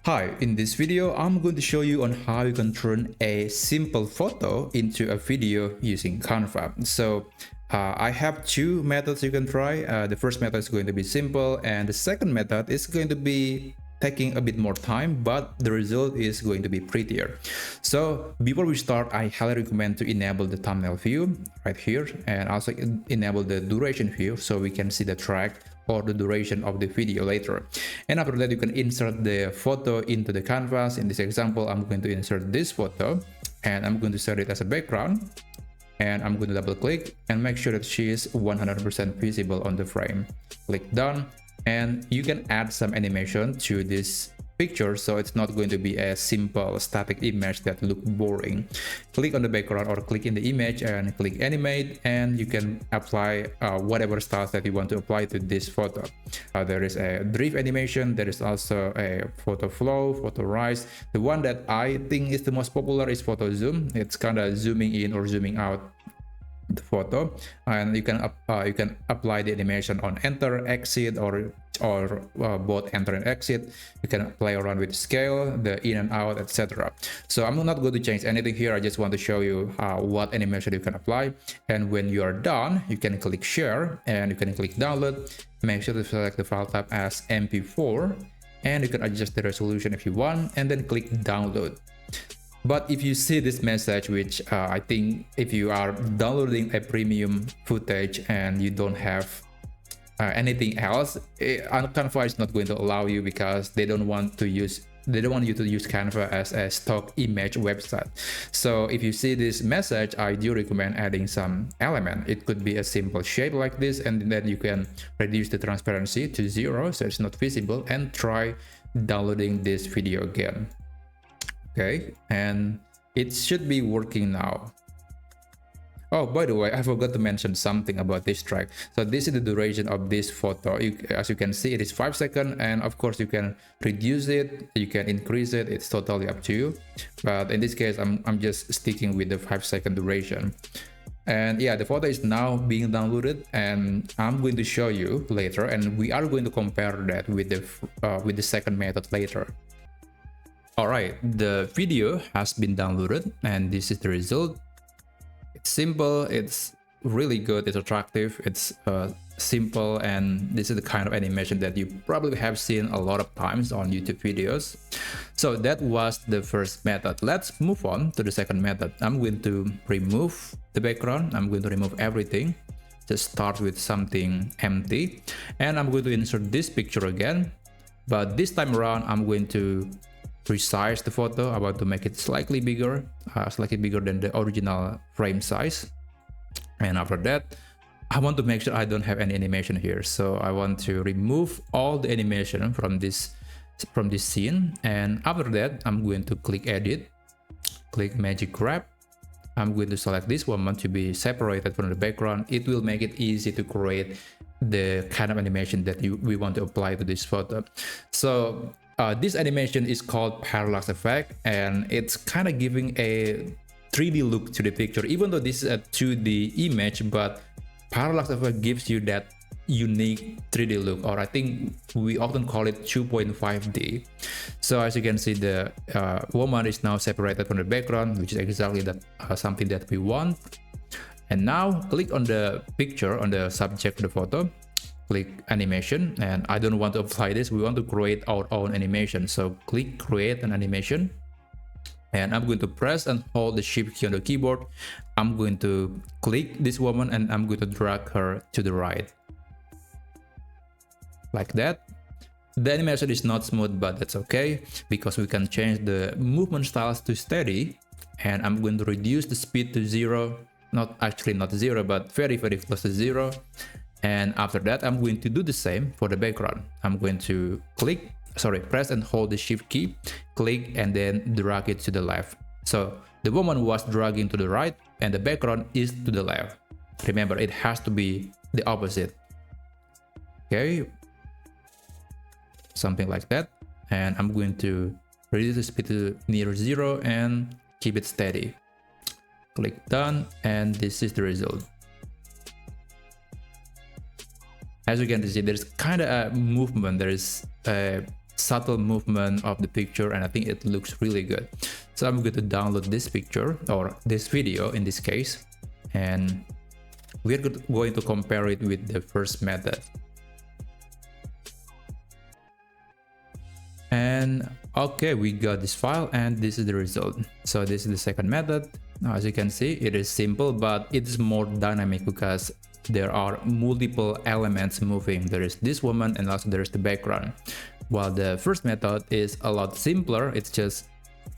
Hi, in this video, I'm going to show you on how you can turn a simple photo into a video using Canva. I have two methods you can try. The first method is going to be simple, and the second method is going to be taking a bit more time, but the result is going to be prettier. So before we start, I highly recommend to enable the thumbnail view right here, and also enable the duration view so we can see the track or the duration of the video later. And after that, you can insert the photo into the canvas. In this example, I'm going to insert this photo and I'm going to set it as a background, and I'm going to double click and make sure that she is 100% visible on the frame. Click done, and you can add some animation to this picture, so it's not going to be a simple static image that look boring. Click on the background or click in the image and click animate, and you can apply whatever styles that you want to apply to this photo. There is a drift animation, there is also a photo flow, photo rise. The one that I think is the most popular is photo zoom. It's kind of zooming in or zooming out the photo, and you can apply the animation on enter, exit, or both enter and exit. You can play around with scale, the in and out, etc. So I'm not going to change anything here. I just want to show you what animation you can apply. And when you are done, you can click share and you can click download. Make sure to select the file type as MP4, and you can adjust the resolution if you want, and then click download. But if you see this message, which I think if you are downloading a premium footage and you don't have anything else, Canva is not going to allow you, because they don't want you to use Canva as a stock image website. So if you see this message, I do recommend adding some element. It could be a simple shape like this, and then you can reduce the transparency to 0 so it's not visible, and try downloading this video again. Okay, and it should be working now. Oh, by the way, I forgot to mention something about this track. So this is the duration of this photo. As you can see, it is 5 seconds, and of course you can reduce it, you can increase it. It's totally up to you. But in this case, I'm just sticking with the 5-second duration. And yeah, the photo is now being downloaded, and I'm going to show you later, and we are going to compare that with the second method later. Alright, the video has been downloaded, and this is the result. It's simple, it's really good, it's attractive, it's simple, and this is the kind of animation that you probably have seen a lot of times on YouTube videos. So that was the first method. Let's move on to the second method. I'm going to remove the background, I'm going to remove everything. Just start with something empty, and I'm going to insert this picture again, but this time around I'm going to resize the photo. I want to make it slightly bigger than the original frame size. And after that, I want to make sure I don't have any animation here, so I want to remove all the animation from this scene. And after that, I'm going to click edit, click magic grab. I'm going to select this woman to be separated from the background. It will make it easy to create the kind of animation that we want to apply to this photo. So this animation is called parallax effect, and it's kind of giving a 3D look to the picture. Even though this is a 2D image, but parallax effect gives you that unique 3D look, or I think we often call it 2.5D. So as you can see, the woman is now separated from the background, which is exactly something that we want. And now click on the picture, on the subject of the photo. Click animation, and I don't want to apply this. We want to create our own animation, so click create an animation, and I'm going to press and hold the shift key on the keyboard. I'm going to click this woman, and I'm going to drag her to the right like that. The animation is not smooth, but that's okay, because we can change the movement styles to steady, and I'm going to reduce the speed to 0. Not 0, but very close to 0. And after that, I'm going to do the same for the background. I'm going to press and hold the shift key, click, and then drag it to the left. So the woman was dragging to the right, and the background is to the left. Remember, it has to be the opposite. Okay, something like that. And I'm going to reduce the speed to near 0 and keep it steady. Click done, and this is the result. As you can see, there's kind of a movement, there is a subtle movement of the picture, and I think it looks really good. So I'm going to download this picture, or this video in this case, and we're going to compare it with the first method. And okay, we got this file, and this is the result. So this is the second method. Now, as you can see, it is simple, but it's more dynamic because there are multiple elements moving. There is this woman, and also there is the background. While the first method is a lot simpler, it's just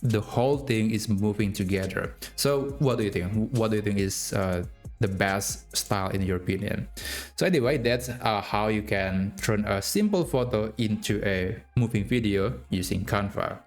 the whole thing is moving together. So what do you think? What do you think is the best style in your opinion? So anyway, that's how you can turn a simple photo into a moving video using Canva.